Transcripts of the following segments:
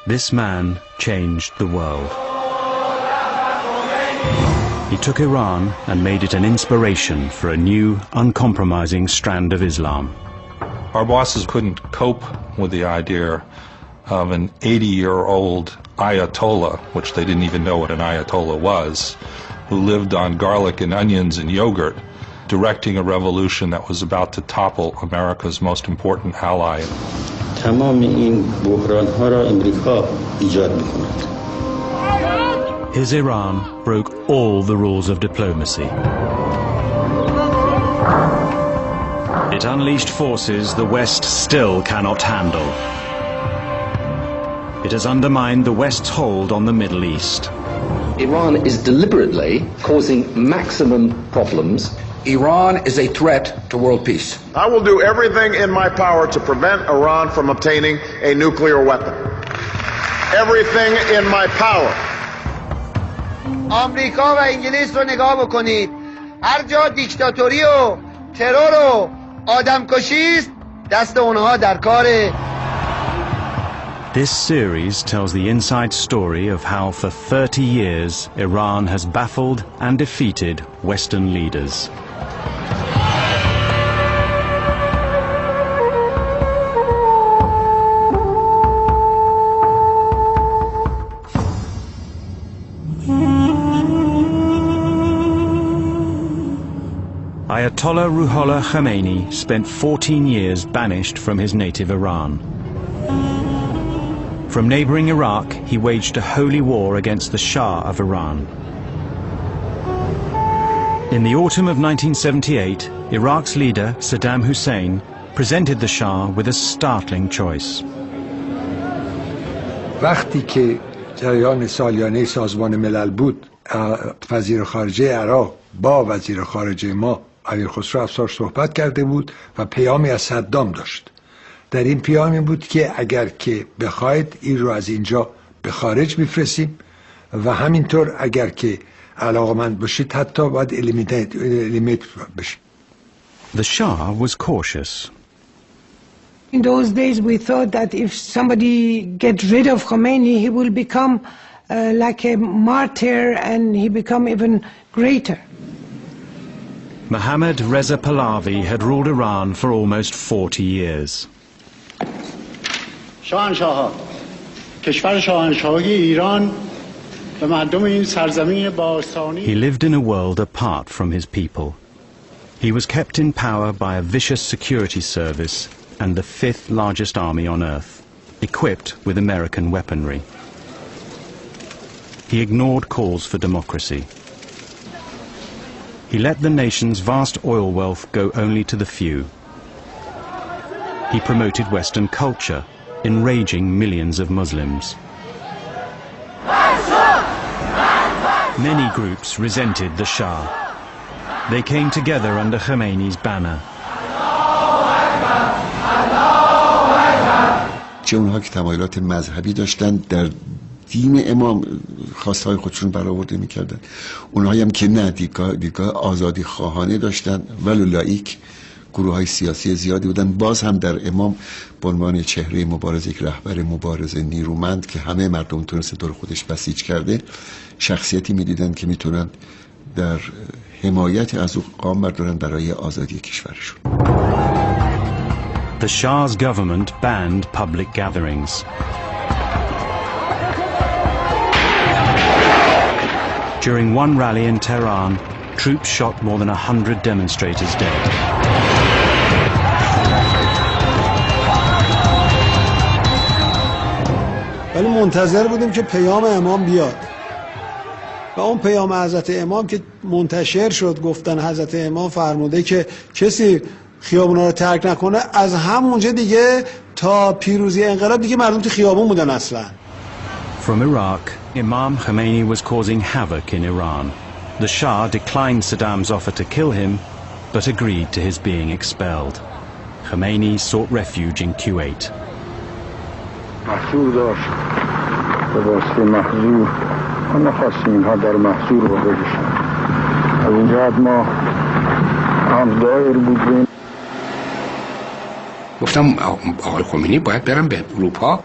This man changed the world. He took Iran and made it an inspiration for a new, uncompromising strand of Islam. Our bosses couldn't cope with the idea of an 80-year-old Ayatollah, which they didn't even know what an Ayatollah was, who lived on garlic and onions and yogurt, directing a revolution that was about to topple America's most important ally. His Iran broke all the rules of diplomacy. It unleashed forces the West still cannot handle. It has undermined the West's hold on the Middle East. Iran is deliberately causing maximum problems. Iran is a threat to world peace. I will do everything in my power to prevent Iran from obtaining a nuclear weapon. Everything in my power. آمریکا و انگلیس رو نگاه بکنید. هر جا دیکتاتوری و ترور و آدمکشی است، دست اونها در کاره. This series tells the inside story of how for 30 years Iran has baffled and defeated Western leaders. Ayatollah Ruhollah Khomeini spent 14 years banished from his native Iran. From neighboring Iraq, he waged a holy war against the Shah of Iran. In the autumn of 1978, Iraq's leader, Saddam Hussein, presented the Shah with a startling choice. وقتی که جریان سالیانه سازمان ملل بود، وزیر خارجه عراق با وزیر خارجه ما امیرخسرو افسر صحبت کرده بود و پیامی از صدام داشت. در این پیامی بود که اگر که بخواید این رو از اینجا به خارج میفرستیم و همینطور اگر که علاقمند باشید حتی باید الیمیت بشیم. The Shah was cautious. In those days we thought that if somebody gets rid of Khomeini, he will become like a martyr and he become even greater. Mohammad Reza Pahlavi had ruled Iran for almost 40 years. شاهنشاه‌ها کشور شاهنشاهی ایران و مردم این سرزمین باستانی. He lived in a world apart from his people. He was kept in power by a vicious security service and the fifth largest army on earth, equipped with American weaponry. He ignored calls for democracy. He let the nation's vast oil wealth go only to the few. He promoted Western culture, enraging millions of Muslims. Many groups resented the Shah. They came together under Khomeini's banner. چه اونها که تمایلات مذهبی داشتن در دین امام خواستهای خودشون برآورده میکردن، اونهایی هم که نه دیدگاه آزادی خواهانه داشتن ولو لایک، گروه های سیاسی زیادی بودن. باز هم در امام به عنوان چهره مبارز، یک رهبر مبارز نیرومند که همه مردم تونست دور خودش بسیج کرده، شخصیتی میدیدن که میتونن در حمایت از او قام بردارن برای آزادی کشورشون. The Shah's government banned public gatherings. During one rally in Tehran, troops shot more than 100 demonstrators dead. ولی منتظر بودیم که پیام امام بیاد و اون پیام حضرت امام که منتشر شد، گفتن حضرت امام فرموده که کسی خیابونا رو ترک نکنه، از همونجا دیگه تا پیروزی انقلاب دیگه مردم تو خیابون بودن اصلا. From Iraq, Imam Khomeini was causing havoc in Iran. The Shah declined Saddam's offer to kill him, but agreed to his being expelled. Khomeini sought refuge in Kuwait. محصور داشت به واسطه محصور ما نخواستیم اینها در محصور رو بکشن. از این جهت ما هم دایر بودیم. گفتم آقای خمینی باید برم به اروپا.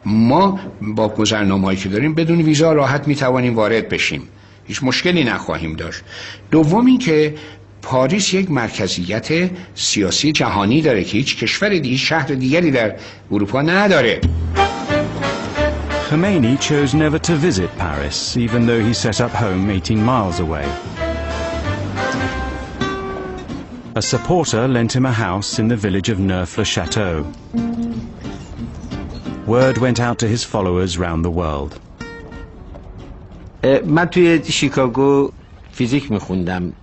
ما با گذرنامه‌هایی که داریم بدون ویزا راحت میتوانیم وارد بشیم، هیچ مشکلی نخواهیم داشت. دوم این که پاریس یک مرکزیت سیاسی جهانی داره که هیچ کشور دیگه، شهر دیگری در اروپا نداره. Khomeini chose never to visit Paris, even though he set up home 18 miles away. A supporter lent him a house in the village of Neuf-le-Château. Word went out to his followers round the world. من توی شیکاگو فیزیک میخوندم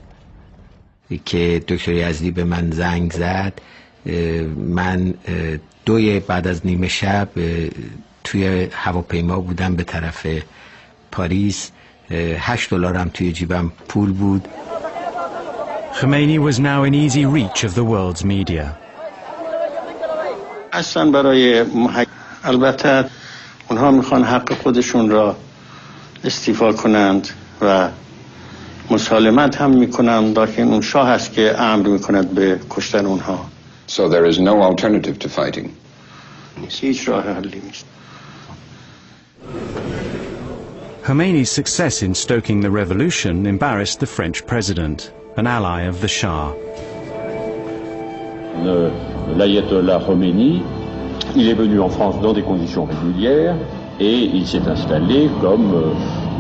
که دکتر یزدی به من زنگ زد. من 2 بعد از نیمه شب توی هواپیما بودم به طرف پاریس. $8 هم توی جیبم پول بود. Khomeini was now in easy reach of the world's media. اصلا برای البته اونها میخوان حق خودشون را استیفا کنند و مسالمت هم میکنند، لیکن اون شاه است که امر میکند به کشتن اونها. So there is no alternative to fighting. هیچ راه حلی نیست. Khomeini's success in stoking the revolution embarrassed the French president, an ally of the Shah. L'ayatollah Khomeini, il est venu en France dans des conditions régulières et il s'est installé comme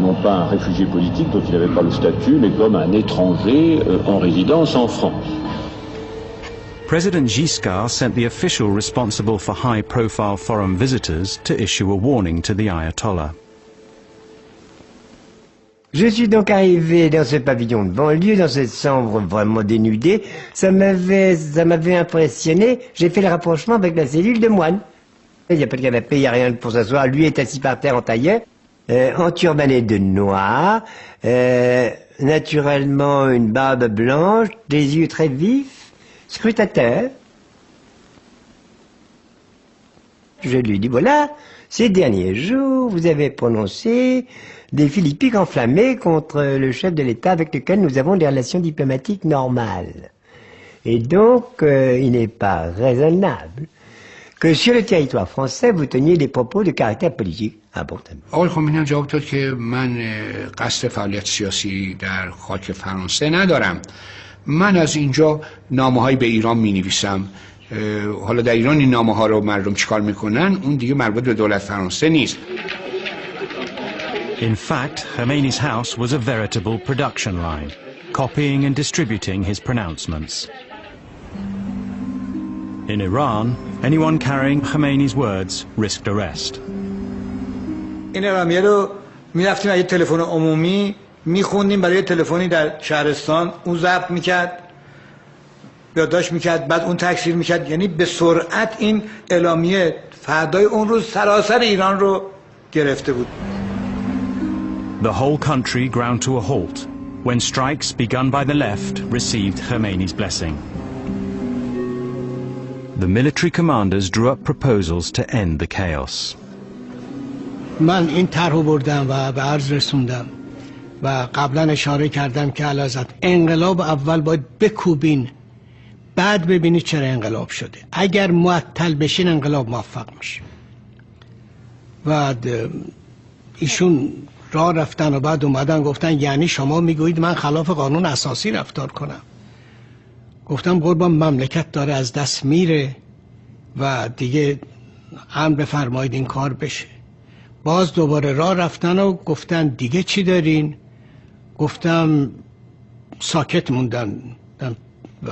non pas un réfugié politique dont il n'avait pas le statut, mais comme un étranger en résidence en France. President Giscard sent the official responsible for high-profile foreign visitors to issue a warning to the Ayatollah. Je suis donc arrivé dans ce pavillon de banlieue, dans cette chambre vraiment dénudée. Ça m'avait impressionné. J'ai fait le rapprochement avec la cellule de moine. Il n'y a pas de canapé, il n'y a rien pour s'asseoir. Lui est assis par terre en tailleur, enturbané de noir, naturellement une barbe blanche, des yeux très vifs, scrutateur. Je lui dis, voilà, ces derniers jours, vous avez prononcé des philippiques enflammés contre le chef de l'État avec lequel nous avons des relations diplomatiques normales. Et donc, il n'est pas raisonnable que sur le territoire français, vous teniez des propos de caractère politique important. آقای خمینی جواب داد که من قصد فعالیت سیاسی در خاک فرانسه ندارم. من از اینجا نامه‌هایی به ایران می‌نویسم. حالا در ایران این نامه‌ها رو مردم چیکار میکنن اون دیگه مربوط به دولت فرانسه نیست. In fact, Khomeini's house was a veritable production line, copying and distributing his pronouncements. In Iran, anyone carrying Khomeini's words risked arrest. این اعلامیه رو میرفتیم از یه تلفن عمومی میخوندیم برای تلفنی در شهرستان، اون ضبط میکرد، یادداشت میکرد، بعد اون تکثیر میکرد. یعنی به سرعت این اعلامیه فردای اون روز سراسر ایران رو گرفته بود. The whole country ground to a halt when strikes begun by the left received Khomeini's blessing. The military commanders drew up proposals to end the chaos. من این طرحو بردم و به عرض رسوندم و قبلا اشاره کردم که اعلیحضرت انقلاب اول باید بکوبین، بعد ببینید چرا انقلاب شده. اگر معطل بشین انقلاب موفق میشه. و ایشون راه رفتن و بعد اومدن گفتن یعنی شما میگویید من خلاف قانون اساسی رفتار کنم؟ گفتم قربان مملکت داره از دست میره و دیگه امر بفرمایید این کار بشه. باز دوباره راه رفتن و گفتن دیگه چی دارین؟ گفتم ساکت موندن و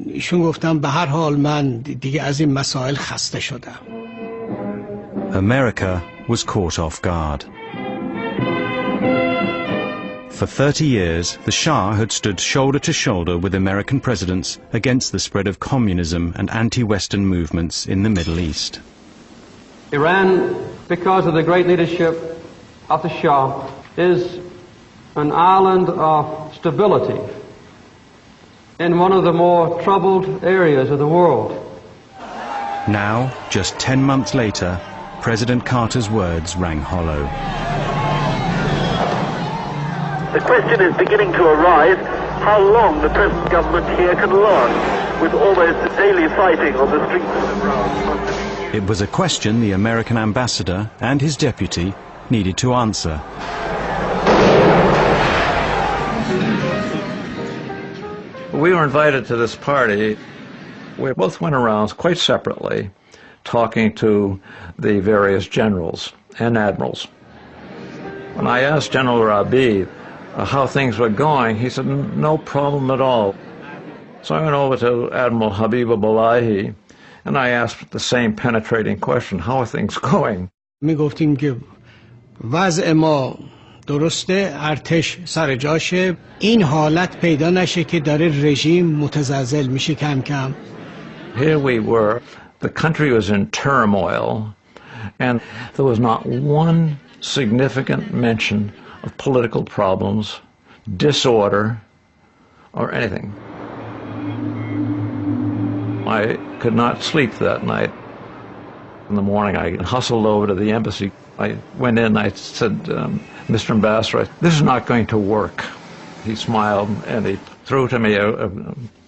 ایشون گفتم به هر حال من دیگه از این مسائل خسته شدم. America was caught off guard. For 30 years, the Shah had stood shoulder to shoulder with American presidents against the spread of communism and anti-Western movements in the Middle East. Iran, because of the great leadership of the Shah, is an island of stability in one of the more troubled areas of the world. Now, just 10 months later, President Carter's words rang hollow. The question is beginning to arise how long the present government here can last with almost daily fighting on the streets of Iran. It was a question the American ambassador and his deputy needed to answer. We were invited to this party. We both went around quite separately, talking to the various generals and admirals. When I asked General Rabi how things were going, he said, no problem at all. So I went over to Admiral Habibullahi and I asked the same penetrating question, how are things going? می گفتیم که وضع ما درسته، ارتش سر جاشه، این حالت پیدا نشه که داره رژیم متزلزل میشه کم کم. Here we were, the country was in turmoil, and there was not one significant mention of political problems, disorder, or anything. I could not sleep that night. In the morning, I hustled over to the embassy. I went in, I said, Mr. Ambassador, this is not going to work. He smiled, and he threw to me a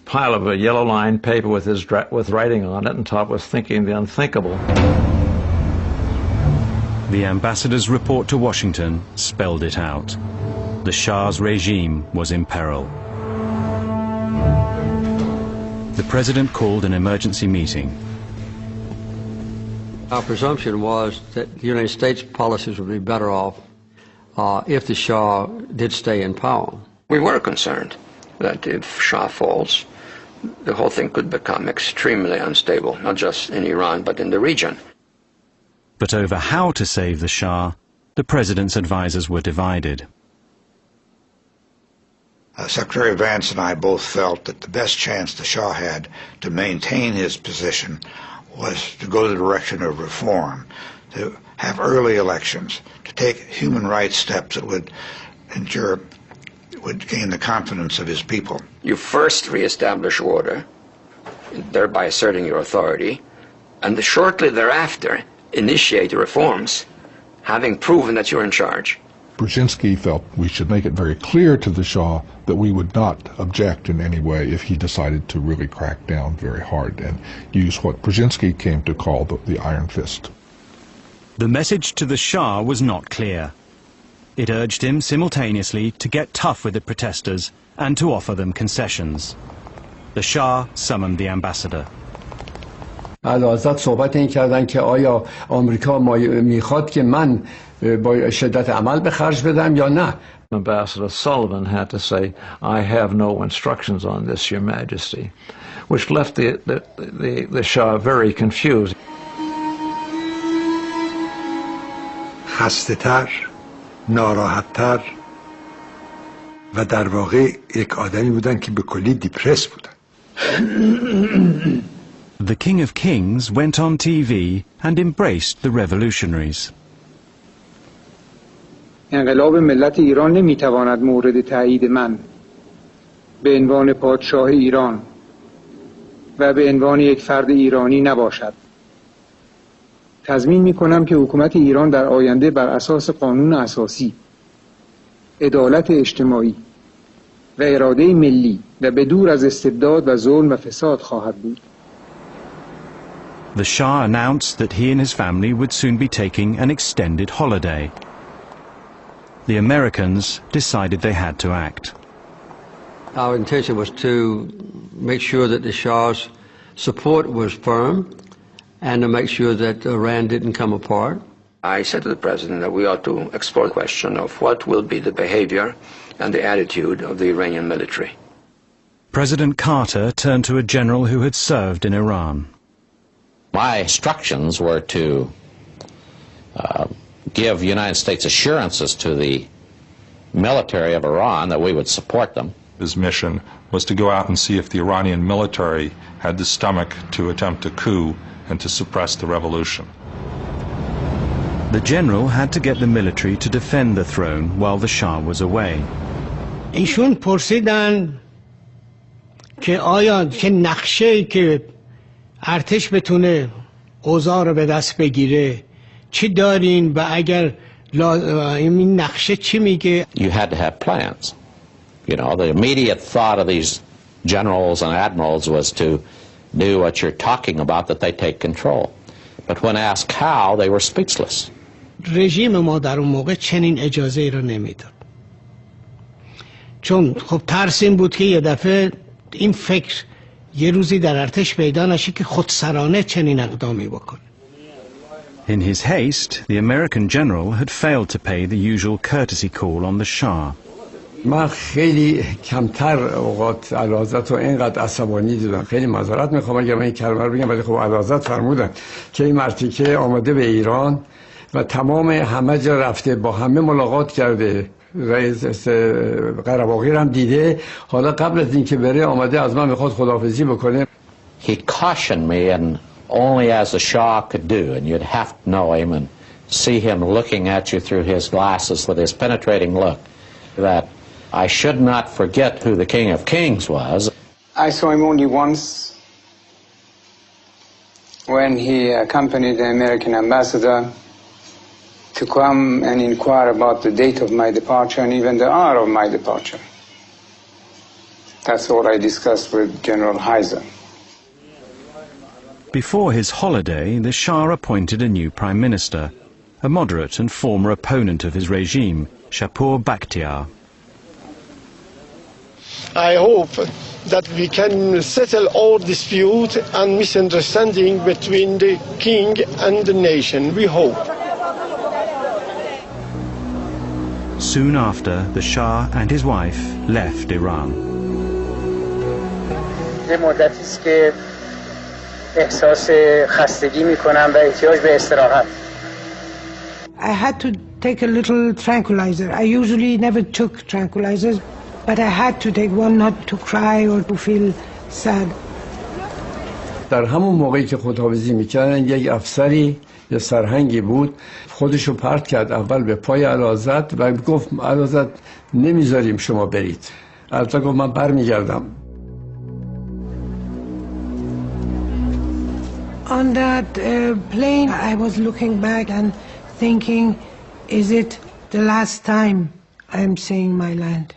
pile of a yellow-lined paper with writing on it, and top was thinking the unthinkable. The ambassador's report to Washington spelled it out. The Shah's regime was in peril. The president called an emergency meeting. Our presumption was that the United States policies would be better off if the Shah did stay in power. We were concerned that if Shah falls, the whole thing could become extremely unstable, not just in Iran, but in the region. But over how to save the Shah, the president's advisors were divided. Secretary Vance and I both felt that the best chance the Shah had to maintain his position was to go the direction of reform, to have early elections, to take human rights steps that would ensure, would gain the confidence of his people. You first reestablish order, thereby asserting your authority, and shortly thereafter initiate the reforms, having proven that you're in charge. Brzezinski felt we should make it very clear to the Shah that we would not object in any way if he decided to really crack down very hard and use what Brzezinski came to call the iron fist. The message to the Shah was not clear. It urged him simultaneously to get tough with the protesters and to offer them concessions. The Shah summoned the ambassador. علازت صحبت این کردن که آیا آمریکا میخواد که من با شدت عمل به خرج بدم یا نه. Ambassador Sullivan had to say, I have no instructions on this, Your Majesty, which left the Shah very confused. خسته تر، ناراحت تر و در واقع یک آدمی بودن که به کلی دیپرس بودن. The King of Kings went on TV and embraced the revolutionaries. انقلاب ملت ایران نمیتواند مورد تایید من به عنوان پادشاه ایران و به عنوان یک فرد ایرانی نباشد. تضمین میکنم که حکومت ایران در آینده بر اساس قانون اساسی، عدالت اجتماعی و اراده ملی و به دور از استبداد و ظلم و فساد خواهد بود. The Shah announced that he and his family would soon be taking an extended holiday. The Americans decided they had to act. Our intention was to make sure that the Shah's support was firm and to make sure that Iran didn't come apart. I said to the president that we ought to explore the question of what will be the behavior and the attitude of the Iranian military. President Carter turned to a general who had served in Iran. My instructions were to give United States assurances to the military of Iran that we would support them. His mission was to go out and see if the Iranian military had the stomach to attempt a coup and to suppress the revolution. The general had to get the military to defend the throne while the Shah was away. ایشون پرسیدن که آیا که نقشه‌ای که ارتش بتونه اوضاع رو به دست بگیره چی دارین و اگر این نقشه چی میگه؟ You had to have plans. You know, the immediate thought of these generals and admirals was to do what you're talking about, that they take control. But when asked how, they were speechless. رژیم ما در اون موقع چنین اجازه ای را نمیداد، چون خب ترس این بود که یه دفعه این فکر یه روزی در ارتش پیدا نشه که خودسرانه چنین اقدامی بکنه. In his haste, the American general had failed to pay the usual courtesy call on the Shah. من خیلی کمتر اوقات اعلیحضرت رو اینقدر عصبانی دیدم. خیلی معذرت میخوام اگر من این کلمه رو بگم، ولی خب اعلیحضرت فرمودن که این مرتیکه آمده به ایران و تمام همه جا رفته، با همه ملاقات کرده، رئیس قره‌باقی هم دیده، حالا قبل از اینکه بره آمده از من میخواد خداحافظی بکنه. He cautioned me, and only as the Shah could do, and you'd have to know him and see him looking at you through his glasses with his penetrating look, that I should not forget who the King of Kings was. I saw him only once when he accompanied the American ambassador to come and inquire about the date of my departure and even the hour of my departure. That's all I discussed with General Heiser. Before his holiday, the Shah appointed a new prime minister, a moderate and former opponent of his regime, Shapur Bakhtiar. I hope that we can settle all dispute and misunderstanding between the king and the nation. We hope. Soon after, the Shah and his wife left Iran. یه مدتی است که احساس خستگی می‌کنم و احتیاج به استراحت. I had to take a little tranquilizer. I usually never took tranquilizers, but I had to take one not to cry or to feel sad. در همون موقعی که خداحافظی میکردن یک افسری یه سرهنگی بود، خودشو پرت کرد اول به پای اعلیحضرت و گفت اعلیحضرت نمیذاریم شما برید. اعلیحضرت گفت من برمیگردم. On that plane, I was looking back and thinking, is it the last time I'm seeing my land?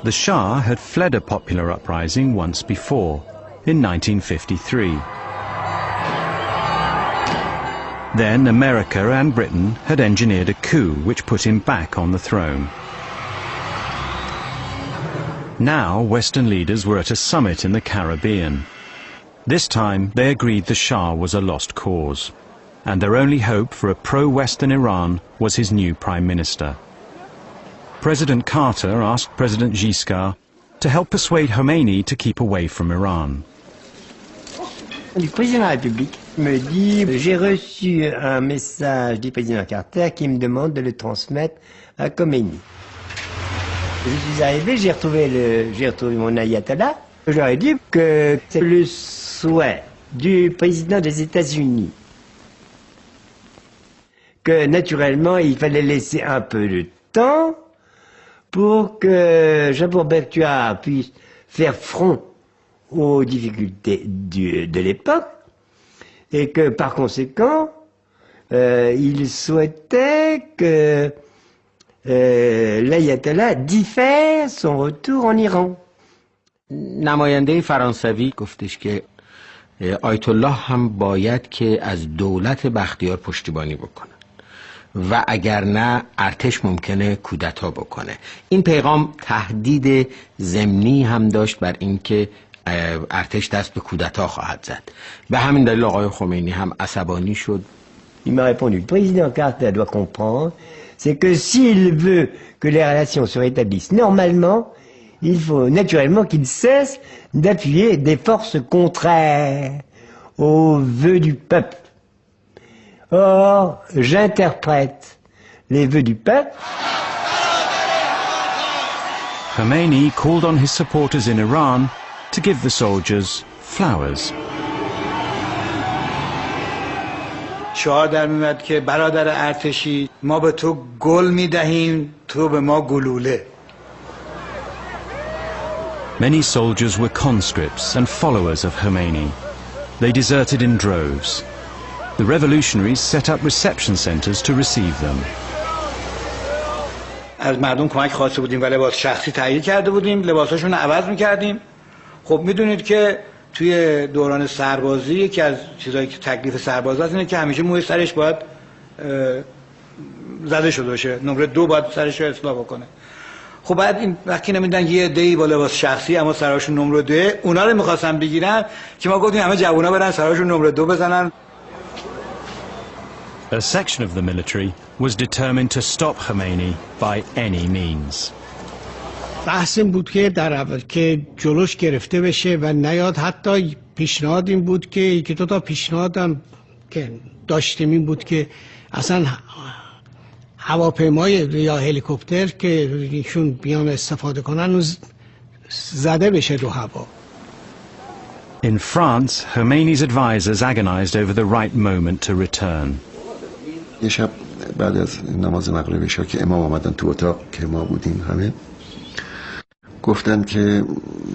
The Shah had fled a popular uprising once before, in 1953. Then America and Britain had engineered a coup which put him back on the throne. Now Western leaders were at a summit in the Caribbean. This time they agreed the Shah was a lost cause, and their only hope for a pro-Western Iran was his new prime minister. President Carter asked President Giscard to help persuade Khomeini to keep away from Iran. Le président de la République me dit « J'ai reçu un message du président Carter qui me demande de le transmettre à Khomeini. » Je suis arrivé, j'ai retrouvé mon ayatollah. Je leur ai dit que c'est le souhait du président des États-Unis, que naturellement il fallait laisser un peu de temps pour que Shapur Bakhtiar puisse faire front aux difficultés de l'époque, et que par conséquent il souhaitait que l'ayatollah diffère son retour en Iran. نماینده فرانسوی گفتش که آیت الله هم باید که از دولت بختیار پشتیبانی بکنه و اگر نه ارتش ممکنه کودتا بکنه. این پیغام تهدید ضمنی هم داشت بر اینکه ارتش دست به کودتا خواهد زد. به همین دلیل آقای خمینی هم عصبانی شد. Il m'a répondu, le président Carter doit comprendre, c'est que s'il veut que les relations se rétablissent normalement, il faut naturellement qu'il cesse d'appuyer des forces contraires aux vœux du peuple. Or, j'interprète les vœux du peuple. Khomeini called on his supporters in Iran to give the soldiers flowers. شعار در میاد که برادر ارتشی ما به تو گل میدهیم تو به ما گلوله. Many soldiers were conscripts and followers of Khomeini. They deserted in droves. The revolutionaries set up reception centers to receive them. از مردم کمک خواسته بودیم و لباس شخصی تهیه کرده بودیم، لباساشون رو عوض میکردیم. خب میدونید که توی دوران سربازی یکی از چیزایی که تکلیف سرباز هست اینه که همیشه موی سرش باید زده شده باشه، نمره 2 باید سرش رو اصلاح بکنه. خب بعد این وقتی نمیدن یه عده‌ای با لباس شخصی اما سراشون نمره 2، اونا رو می‌خواستن بگیرن که ما گفتیم همه جوونا برن سراشون نمره 2 بزنن. A section of the military was determined to stop Khomeini by any means. بحث این بود که در اول که جلوش گرفته بشه و نیاد. حتی پیشنهاد این بود که یکی دو تا پیشنهادم که داشتیم این بود که اصلا هواپیمای یا هلیکوپتر که ایشون بیان استفاده کنن و زده بشه رو هوا. In France, Khomeini's advisors agonized over the right moment to return. یه شب بعد از نماز مغرب عشا که امام آمدن تو اتاق که ما بودیم همه، گفتن که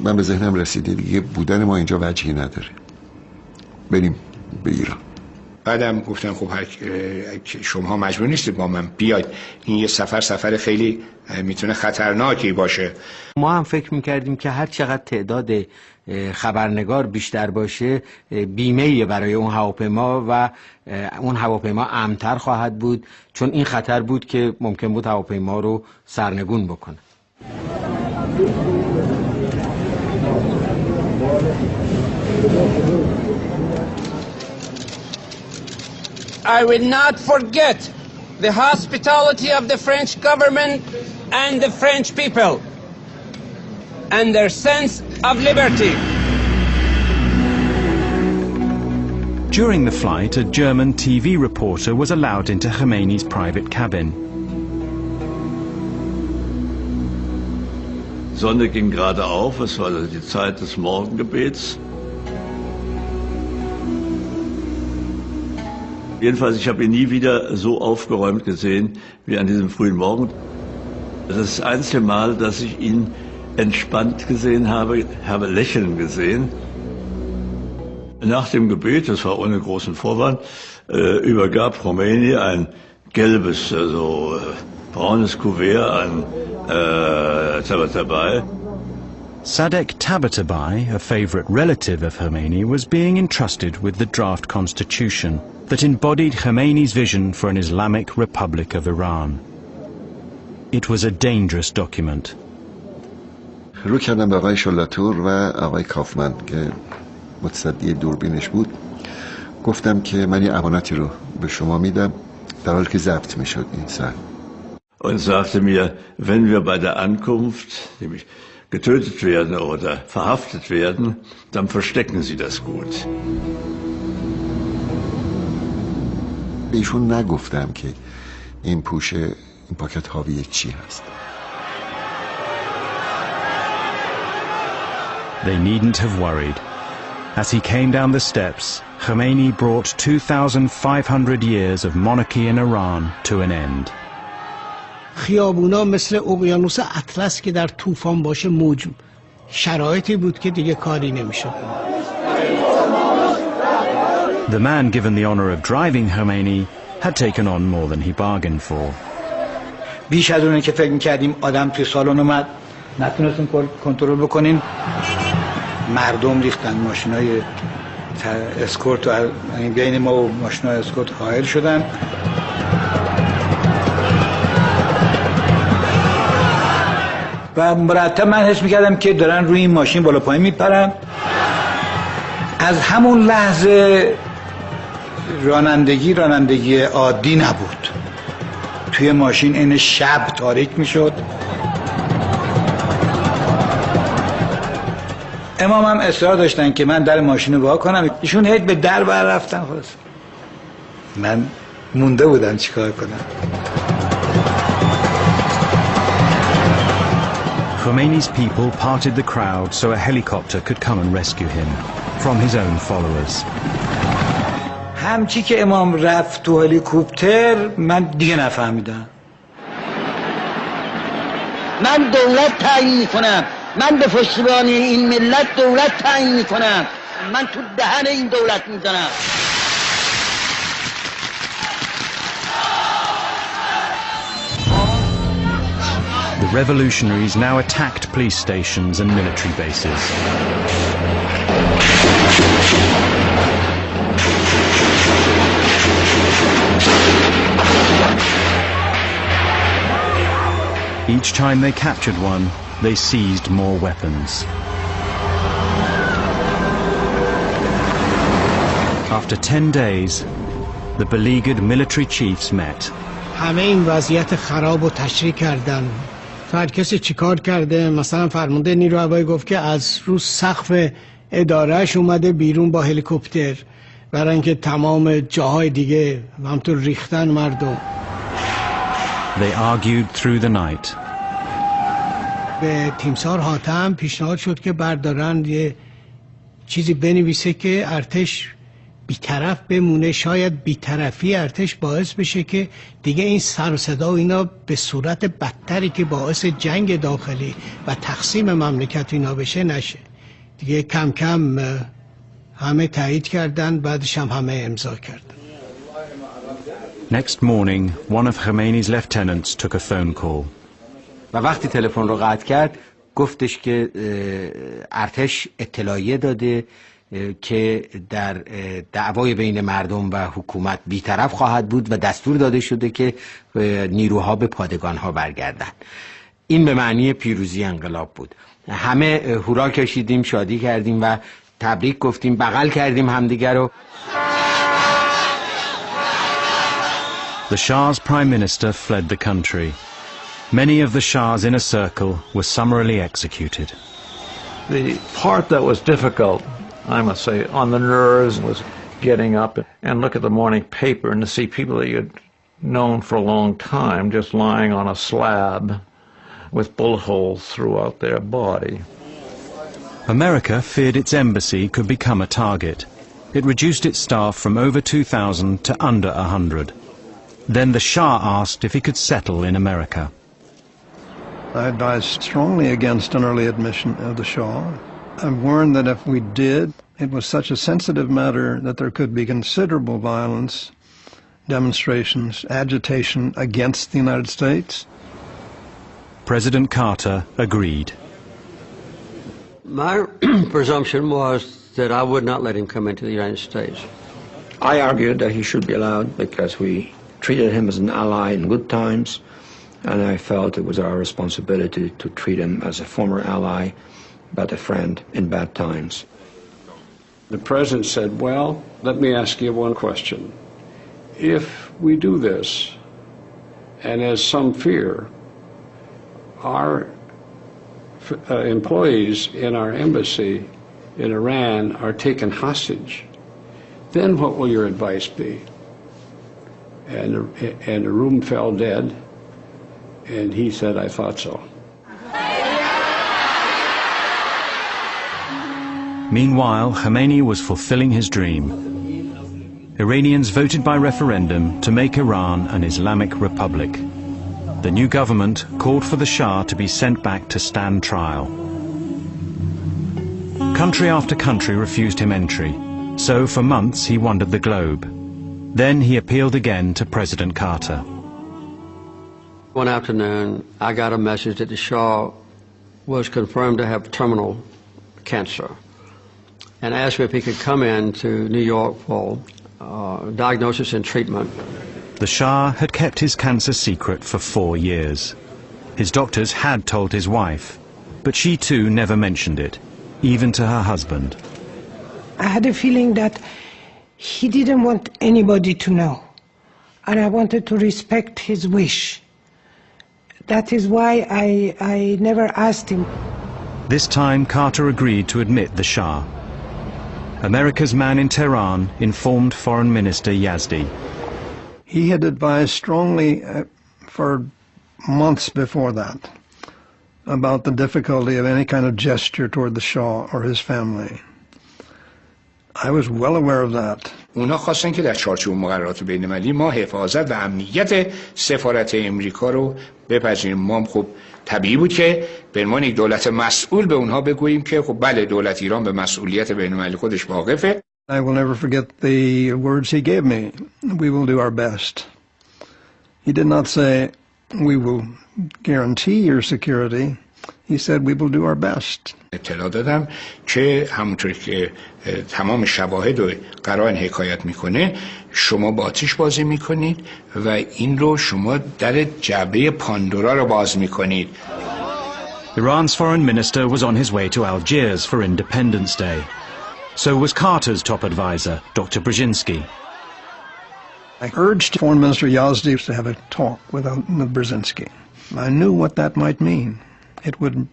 من به ذهنم رسیده دیگه بودن ما اینجا وجهی نداره، بریم به ایران. بعدم گفتن خب شما مجبور نیستید با من بیاید، این یه سفر خیلی میتونه خطرناکی باشه. ما هم فکر میکردیم که هر چقدر تعداد خبرنگار بیشتر باشه بیمه‌ای برای اون هواپیما و اون هواپیما امن‌تر خواهد بود، چون این خطر بود که ممکن بود هواپیما رو سرنگون بکنه. I will not forget the hospitality of the French government and the French people and their sense of liberty. During the flight, a German TV reporter was allowed into Khomeini's private cabin. Die Sonne ging gerade auf, es war die Zeit des Morgengebets. Jedenfalls, ich habe ihn nie wieder so aufgeräumt gesehen wie an diesem frühen Morgen. Das ist das einzige Mal, dass ich ihn entspannt gesehen habe lächeln gesehen. Nach dem Gebet, das war ohne großen Vorwand, übergab Khomeini ein gelbes, braunes Kuvert an Tabatabai. Sadek Tabatabai, a favorite relative of Khomeini, was being entrusted with the draft constitution that embodied Khomeini's vision for an Islamic Republic of Iran. It was a dangerous document. رو کردم به آقای شلاتور و آقای کافمن که متصدی دوربینش بود، گفتم که من یه امانتی رو به شما میدم در حالی که ضبط میشد این سر. Und sagte mir, wenn wir bei der Ankunft nämlich getötet werden oder verhaftet werden, dann verstecken Sie das gut. ایشون نگفتم که این پاکت حاوی چی هست. They needn't have worried. As he came down the steps, Khomeini brought 2,500 years of monarchy in Iran to an end. خیابونا مثل اقیانوس اطلس که در طوفان باشه موج، شرایطی بود که دیگه کاری نمیشد. The man given the honor of driving Khomeini had taken on more than he bargained for. بیش از اونه که فکر می‌کردیم آدم توی سالن اومد نتونستیم کنترل بکنیم. مردم ریختن، ماشینای اسکورت و بین ما و ماشینای اسکورت حائل شدن. و مرتب من حس می‌کردم که دارن روی این ماشین بالا پایین میپرن. از همون لحظه رانندگی عادی نبود. توی ماشین این شب تاریک میشد. امام هم اصرار داشتن که من در ماشین رو وا کنم، ایشون هیچ به در بر رفتن. خلاص من مونده بودم چیکار کنم. Khomeini's people parted the crowd so a helicopter could come and rescue him from his own followers. همچی که امام رفت تو هلیکوپتر من دیگه نفهمیدم. من دولت تعیین میکنم، من به پشتیبان این ملت دولت تعیین میکنم، من تو دهن این دولت میزنم. The revolutionaries now attacked police stations and military bases. Each time they captured one, they seized more weapons. After 10 days, the beleaguered military chiefs met. همه این وضعیت خراب رو تشریح کردن. هر کسی چیکار کرده؟ مثلا فرمانده نیروی هوایی گفت که از رو سقف ادارهش اومده بیرون با هلیکوپتر برای اینکه تمام جاهای دیگه همطور ریختن مردم. They argued through the night. به تیمسار حاتم پیشنهاد شد که بردارن یه چیزی بنویسه که ارتش بیطرف بمونه. شاید بیطرفی ارتش باعث بشه که دیگه این سر و صدا و اینا به صورت بدتری که باعث جنگ داخلی و تقسیم مملکت اینا بشه نشه. دیگه کم کم همه تایید کردن، بعدش هم همه امضا کردن. Next morning, one of Khomeini's lieutenants took a phone call. و وقتی تلفن رو قطع کرد گفتش که ارتش اطلاعیه داده که در دعوای بین مردم و حکومت بیطرف خواهد بود و دستور داده شده که نیروها به پادگانها برگردن. این به معنی پیروزی انقلاب بود. همه هورا کشیدیم، شادی کردیم و تبریک گفتیم، بغل کردیم همدیگر رو. The Shah's prime minister fled the country. Many of the Shah's inner circle were summarily executed. The part that was difficult, I must say, on the nerves was getting up and look at the morning paper and to see people that you had known for a long time just lying on a slab with bullet holes throughout their body. America feared its embassy could become a target. It reduced its staff from over 2,000 to under 100. Then the Shah asked if he could settle in America. I advised strongly against an early admission of the Shah. I warned that if we did, it was such a sensitive matter that there could be considerable violence, demonstrations, agitation against the United States. President Carter agreed. My presumption was that I would not let him come into the United States. I argued that he should be allowed because we treated him as an ally in good times, and I felt it was our responsibility to treat him as a former ally, but a friend in bad times. The president said, well, let me ask you one question. If we do this, and as some fear, our employees in our embassy in Iran are taken hostage, then what will your advice be? And the room fell dead, and he said, I thought so. Meanwhile, Khomeini was fulfilling his dream. Iranians voted by referendum to make Iran an Islamic republic. The new government called for the Shah to be sent back to stand trial. Country after country refused him entry, so for months he wandered the globe. Then he appealed again to President Carter. One afternoon, I got a message that the Shah was confirmed to have terminal cancer and asked me if he could come in to New York for diagnosis and treatment. The Shah had kept his cancer secret for 4 years. His doctors had told his wife, but she too never mentioned it, even to her husband. I had a feeling that he didn't want anybody to know, and I wanted to respect his wish. That is why I never asked him. This time Carter agreed to admit the Shah. America's man in Tehran informed Foreign Minister Yazdi. He had advised strongly for months before that about the difficulty of any kind of gesture toward the Shah or his family. I was well aware of that. اونا خواستن که در چارچوب مقررات بین‌المللی ما حفاظت و امنیت سفارت امریکا رو بپذیریم. ما خب طبیعی بود که به عنوان یک دولت مسئول به اونها بگوییم که خب بله دولت ایران به مسئولیت بین‌المللی خودش واقفه. I will never forget the words he gave me. We will do our best. He did not say, we will guarantee your security. He said, we will do our best. اطلاع دادم که همونطور که تمام شواهد و قرائن حکایت میکنه شما با آتش بازی میکنید و این رو شما در جعبه پاندورا رو باز میکنید. Iran's foreign minister was on his way to Algiers for Independence Day. So was Carter's top advisor, Dr. Brzezinski. I urged Foreign Minister Yazdi to have a talk with Brzezinski. I knew what that might mean. It would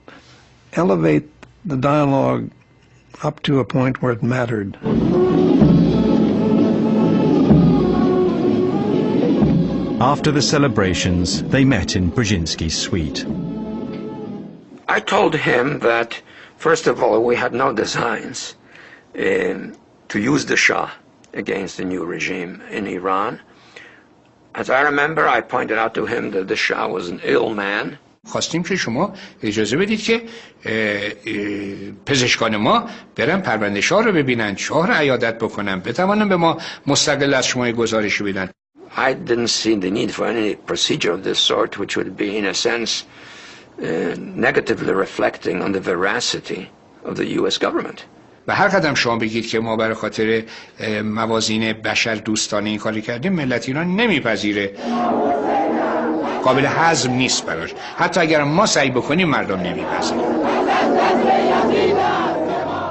elevate the dialogue up to a point where it mattered. After the celebrations, they met in Brzezinski's suite. I told him that, first of all, we had no designs to use the Shah against the new regime in Iran. As I remember, I pointed out to him that the Shah was an ill man. خواستیم که شما اجازه بدید که پزشکان ما برن پرونده شاه رو ببینن، شاه رو عیادت بکنن، بتوانن به ما مستقل از شما گزارشی بدن. I didn't see the need for any procedure of this sort, which would be, in a sense, negatively reflecting on the veracity of the U.S. government. و هر قدم شما بگید که ما برای خاطر موازین بشر دوستانه این کاری کردیم، ملت ایران نمیپذیره. قابل هضم نیست براش. حتی اگر ما سعی بکنیم مردم نمیپذیره.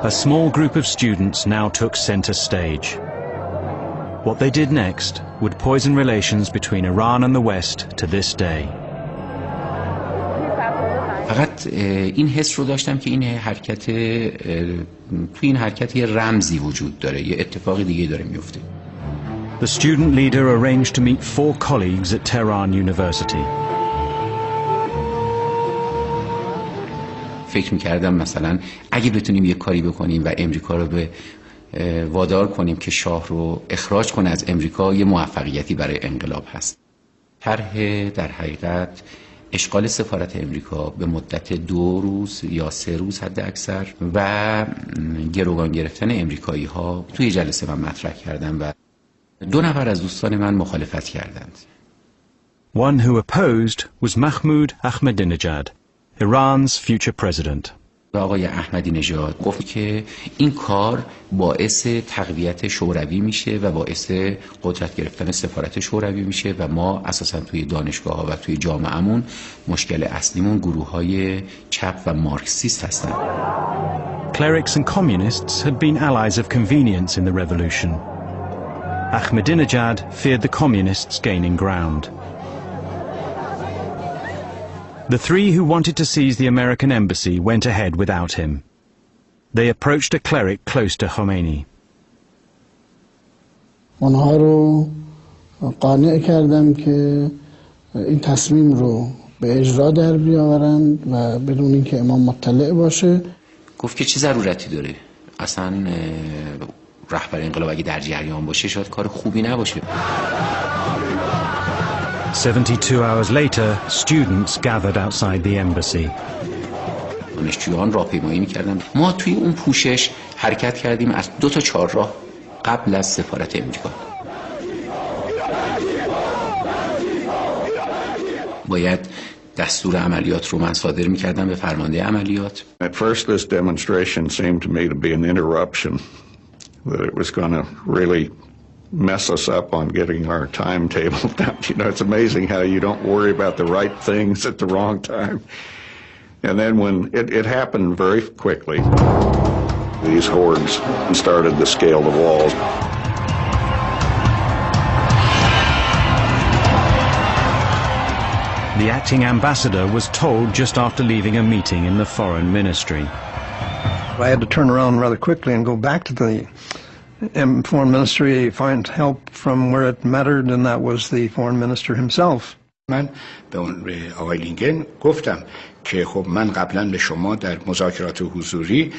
A small group of students now took center stage. What they did next would poison relations between Iran and the West to this day. فقط این حس رو داشتم که این حرکت توی این حرکت یه رمزی وجود داره، یه اتفاق دیگه داره میفته. The student leader arranged to meet 4 colleagues at Tehran University. فکر می‌کردم مثلا اگه بتونیم یه کاری بکنیم و امریکا رو به وادار کنیم که شاه رو اخراج کنه از امریکا، یه موفقیتی برای انقلاب هست. طرح در حقیقت اشغال سفارت امریکا به مدت 2 روز یا 3 روز حد اکثر و گروگان گرفتن امریکایی ها توی جلسه من مطرح کردم و 2 نفر از دوستان من مخالفت کردند. One who opposed was Mahmoud Ahmadinejad, Iran's future president. آقای احمدی نژاد گفت که این کار باعث تقویت شوروی میشه و باعث قدرت گرفتن سفارت شوروی میشه و ما اساسا توی دانشگاه ها و توی جامعهمون مشکل اصلیمون گروه های چپ و مارکسیست هستن. Clerics and communists had been allies of convenience in the revolution. Ahmadinejad feared the communists gaining ground. The 3 who wanted to seize the American embassy went ahead without him. They approached a cleric close to Khomeini. اونها رو قانع کردم که این تصمیم رو به اجرا در بیاورند و بدون اینکه امام مطلع باشه. گفت که چه ضرورتی داره؟ اصلا رهبر انقلاب اگه در جریان باشه شاید کار خوبی نباشه. 72 hours later, students gathered outside the embassy. دانشجویان راهپیمایی می‌کردن. ما توی اون پوشش حرکت کردیم از 2 تا 4 راه قبل از سفارت امریکا. باید دستور عملیات رو من صادر می‌کردم به فرمانده عملیات. At first this demonstration seemed to me to be an interruption, that it was going to really mess us up on getting our timetable down. You know, it's amazing how you don't worry about the right things at the wrong time. And then when it happened very quickly, these hordes started to scale the walls. The acting ambassador was told just after leaving a meeting in the foreign ministry. I had to turn around rather quickly and go back to the foreign ministry, find help from where it mattered, and that was the foreign minister himself. من به آقای لینکن گفتم که خب من قبلا به شما در مذاکرات حضوری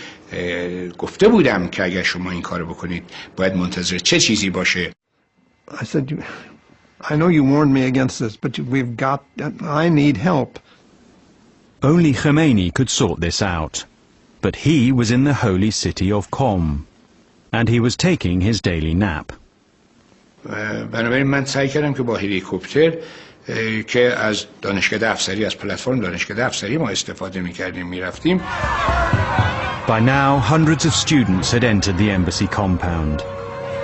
گفته بودم که اگر شما این کارو بکنید باید منتظر چه چیزی باشه. I said, I know you warned me against this, but I need help. Only Khomeini could sort this out, but he was in the holy city of Qom, and he was taking his daily nap. بنابراین من سعی کردم که با هلیکوپتر که از دانشکده افسری، از پلتفرم دانشکده افسری ما استفاده می‌کردیم می‌رفتیم. By now, hundreds of students had entered the embassy compound.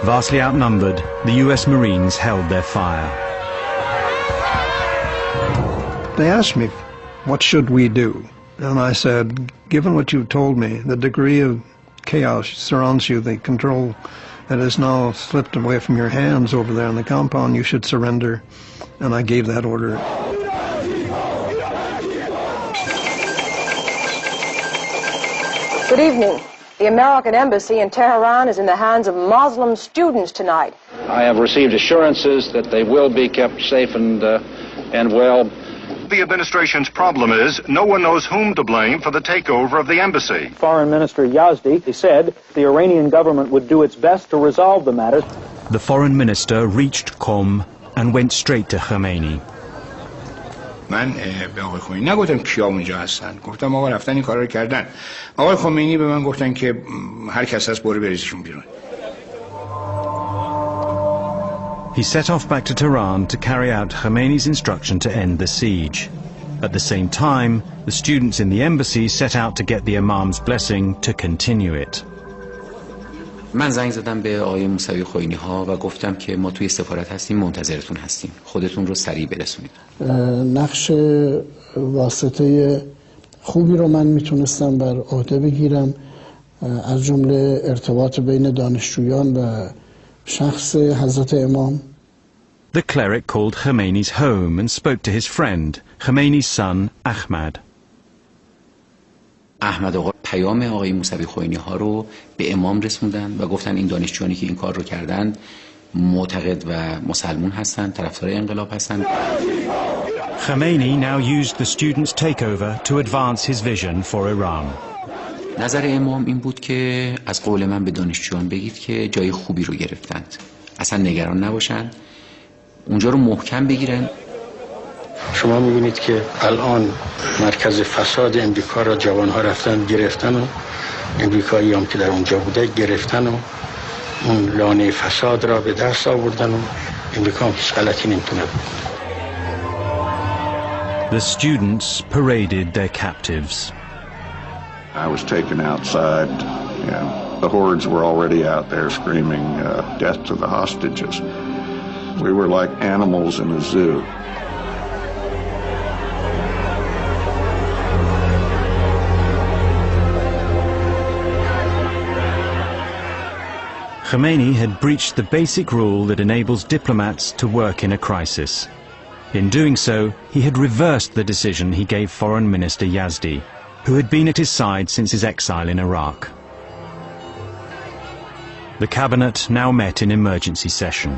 Vastly outnumbered, the US Marines held their fire. They asked me, what should we do? And I said, given what you've told me, the degree of chaos surrounds you, the control that is now slipped away from your hands over there in the compound, you should surrender. And I gave that order. Good evening. The American embassy in Tehran is in the hands of Muslim students tonight. I have received assurances that they will be kept safe and well. The administration's problem is no one knows whom to blame for the takeover of the embassy. Foreign Minister Yazdi said the Iranian government would do its best to resolve the matter. The foreign minister reached Qom and went straight to Khomeini. من به آقای خمینی نگفتم کیا اونجا هستن، گفتم آقا رفتن این کارا رو کردن. آقای خمینی به من گفتن که هر کس هست برو بریزشون بیرون. He set off back to Tehran to carry out Khomeini's instruction to end the siege. At the same time, the students in the embassy set out to get the Imam's blessing to continue it. من زنگ زدم به آقای موسوی خوئینی ها و گفتم که ما توی سفارت هستیم، منتظرتون هستیم، خودتون رو سریع برسونید. نقش واسطه خوبی رو من میتونستم بر عهده بگیرم، از جمله ارتباط بین دانشجویان و شخص حضرت امام. The cleric called Khomeini's home and spoke to his friend, Khomeini's son, Ahmad. احمد آقا پیام آقای موسوی خوئینی ها رو به امام رسوندن و گفتن این دانشجویانی که این کار رو کردن معتقد و مسلمون هستن، طرفدار انقلاب هستن. Khomeini now used the students' takeover to advance his vision for Iran. نظر امام این بود که از قول من به دانشجویان بگید که جای خوبی رو گرفتند، اصلا نگران نباشن، اونجا رو محکم بگیرن. شما میبینید که الان مرکز فساد امریکا را جوانها رفتن گرفتن و امریکایی هم که در اونجا بوده گرفتن و اون لانه فساد را به دست آوردن و امریکا هم هیچ غلطی نمیتونه بکنه. The students paraded their captives. I was taken outside. The hordes were already out there screaming death to the hostages. We were like animals in a zoo. Khomeini had breached the basic rule that enables diplomats to work in a crisis. In doing so, he had reversed the decision he gave Foreign Minister Yazdi, who had been at his side since his exile in Iraq. The cabinet now met in emergency session.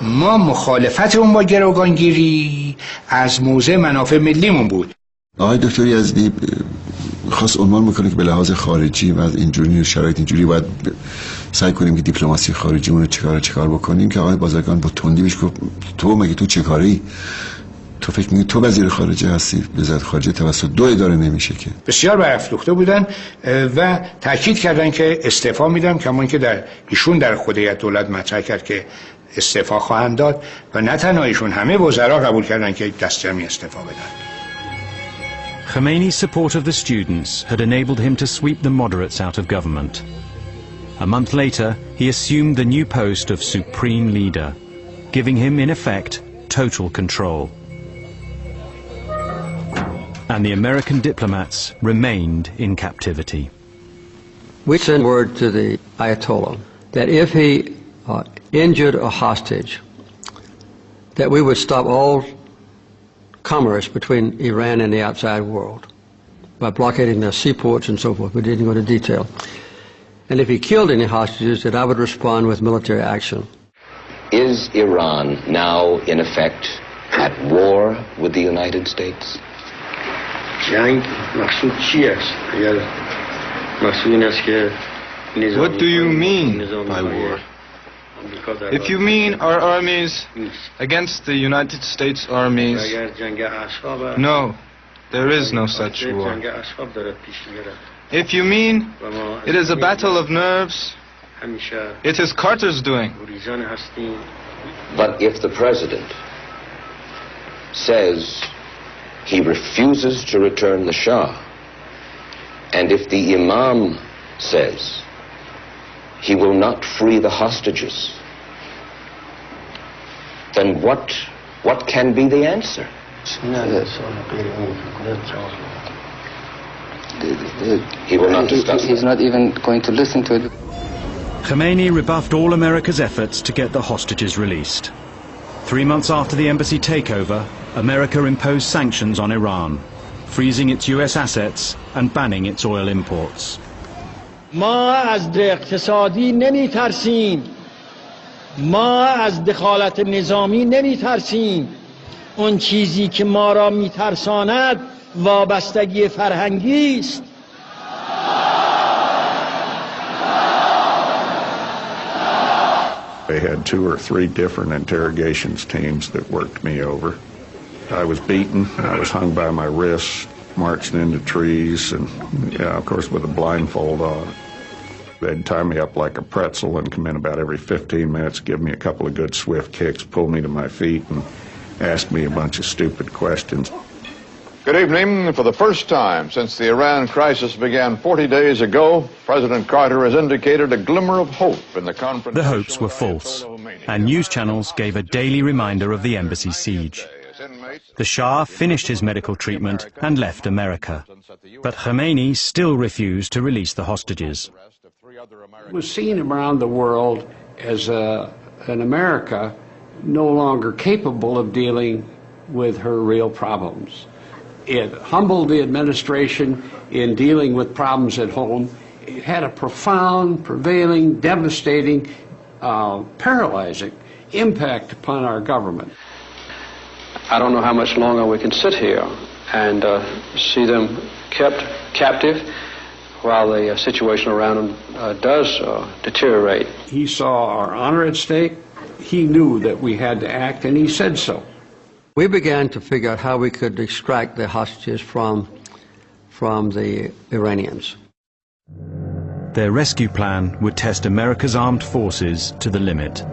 ما مخالفتمون با گروگانگیری از موضع منافع ملیمون بود. آقای دکتر یزدی خاص عنوان میکنه که به لحاظ خارجی و از اینجوری شرایط اینجوری باید سعی کنیم که دیپلماسی خارجیمون رو چیکار بکنیم، که آقای بازرگان با تندی بهش گفت تو مگه تو چه کاری؟ تو فکر می‌کنی تو وزیر خارجه هستی؟ وزارت خارجه توسط دو اداره نمیشه که. بسیار برافروخته بودن و تاکید کردن که استعفا میدم، کما اینکه ایشون در خود هیئت دولت مطرح کرد که استعفا خواهند داد و نه تنها ایشون، همه وزرا قبول کردن که دست جمعی استعفا بدن. Khomeini's support of the students had enabled him to sweep the moderates out of government. A month later, he assumed the new post of Supreme Leader, giving him, in effect, total control. And the American diplomats remained in captivity. We sent word to the Ayatollah that if he injured a hostage, that we would stop all commerce between Iran and the outside world by blockading their seaports and so forth. We didn't go into detail. And if he killed any hostages, that I would respond with military action. Is Iran now, in effect, at war with the United States? What do you mean by war? If you mean our armies against the United States armies, no, there is no such war. If you mean it is a battle of nerves, it is Carter's doing. But if the president says he refuses to return the Shah, and if the Imam says he will not free the hostages, then what can be the answer? He will not discuss He's not even going to listen to it. Khomeini rebuffed all America's efforts to get the hostages released. 3 months after the embassy takeover, America imposed sanctions on Iran, freezing its US assets and banning its oil imports. ما از اقتصادی نمی ترسیم، ما از دخالت نظامی نمی ترسیم. اون چیزی که ما را می ترساند وابستگی فرهنگی است. They had 2 or 3 different interrogations teams that worked me over. I was beaten, I was hung by my wrists, marched into trees, and of course with a blindfold on. They'd tie me up like a pretzel and come in about every 15 minutes, give me a couple of good swift kicks, pull me to my feet, and ask me a bunch of stupid questions. Good evening. For the first time since the Iran crisis began 40 days ago, President Carter has indicated a glimmer of hope in the conference. The hopes were false, and news channels gave a daily reminder of the embassy siege. The Shah finished his medical treatment and left America, but Khomeini still refused to release the hostages. It was seen around the world as an America no longer capable of dealing with her real problems. It humbled the administration in dealing with problems at home. It had a profound, prevailing, devastating, paralyzing impact upon our government. I don't know how much longer we can sit here and see them kept captive while the situation around them does deteriorate. He saw our honor at stake. He knew that we had to act, and he said so. We began to figure out how we could extract the hostages from the Iranians. Their rescue plan would test America's armed forces to the limit.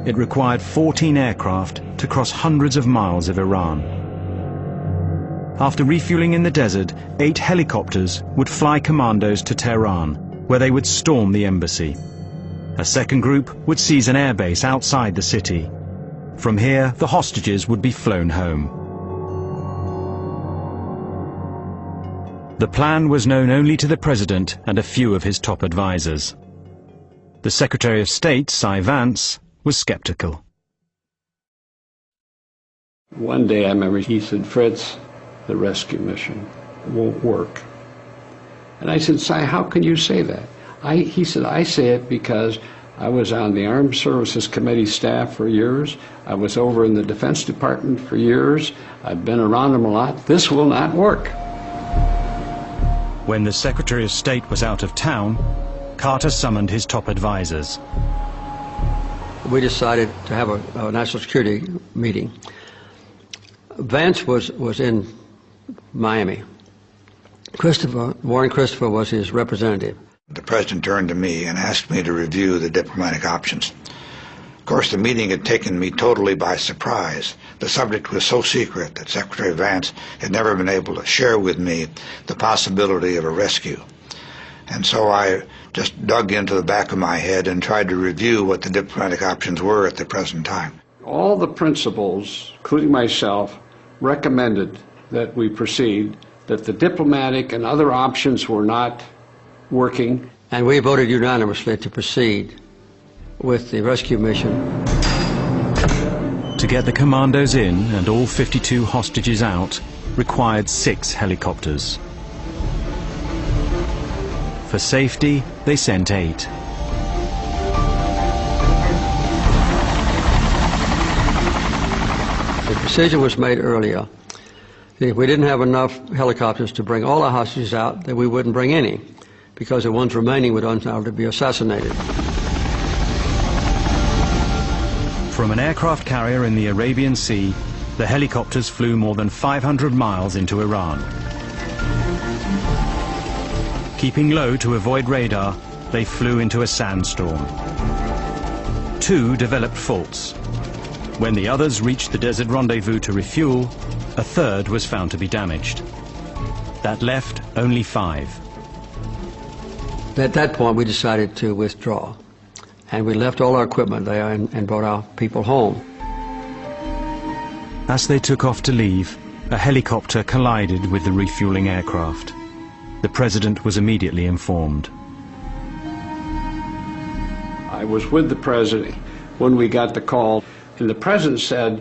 It required 14 aircraft to cross hundreds of miles of Iran. After refueling in the desert, 8 helicopters would fly commandos to Tehran, where they would storm the embassy. A second group would seize an airbase outside the city. From here, the hostages would be flown home. The plan was known only to the president and a few of his top advisors. The Secretary of State, Cy Vance, was skeptical. One day I remember he said, "Fritz, the rescue mission won't work." And I said, "Cy, how can you say that?" He said, "I say it because I was on the Armed Services Committee staff for years. I was over in the Defense Department for years. I've been around them a lot. This will not work." When the Secretary of State was out of town, Carter summoned his top advisors. We decided to have a national security meeting. Vance was in Miami. Warren Christopher was his representative. The president turned to me and asked me to review the diplomatic options. Of course, the meeting had taken me totally by surprise. The subject was so secret that Secretary Vance had never been able to share with me the possibility of a rescue. And so I just dug into the back of my head and tried to review what the diplomatic options were at the present time. All the principals, including myself, recommended that we proceed, that the diplomatic and other options were not working. And we voted unanimously to proceed with the rescue mission. To get the commandos in and all 52 hostages out required 6 helicopters. For safety, they sent 8. The decision was made earlier. If we didn't have enough helicopters to bring all the hostages out, then we wouldn't bring any, because the ones remaining would undoubtedly be assassinated. From an aircraft carrier in the Arabian Sea, the helicopters flew more than 500 miles into Iran. Keeping low to avoid radar, they flew into a sandstorm. 2 developed faults. When the others reached the desert rendezvous to refuel, a third was found to be damaged. That left only 5. At that point, we decided to withdraw, and we left all our equipment there and brought our people home. As they took off to leave, a helicopter collided with the refueling aircraft. The president was immediately informed. I was with the president when we got the call, and the president said,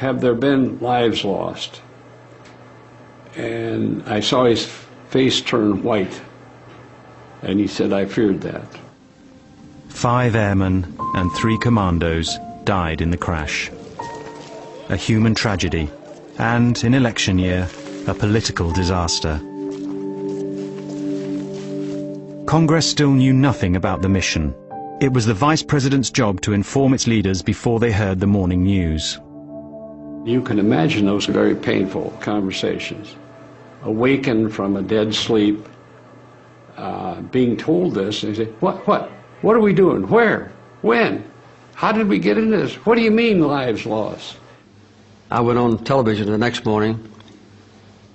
have there been lives lost? And I saw his face turn white, and he said, I feared that. 5 airmen and 3 commandos died in the crash. A human tragedy, and in election year, a political disaster. Congress still knew nothing about the mission. It was the Vice President's job to inform its leaders before they heard the morning news. You can imagine those very painful conversations. Awakened from a dead sleep, being told this, and you say, what are we doing? Where? When? How did we get into this? What do you mean lives lost? I went on television the next morning,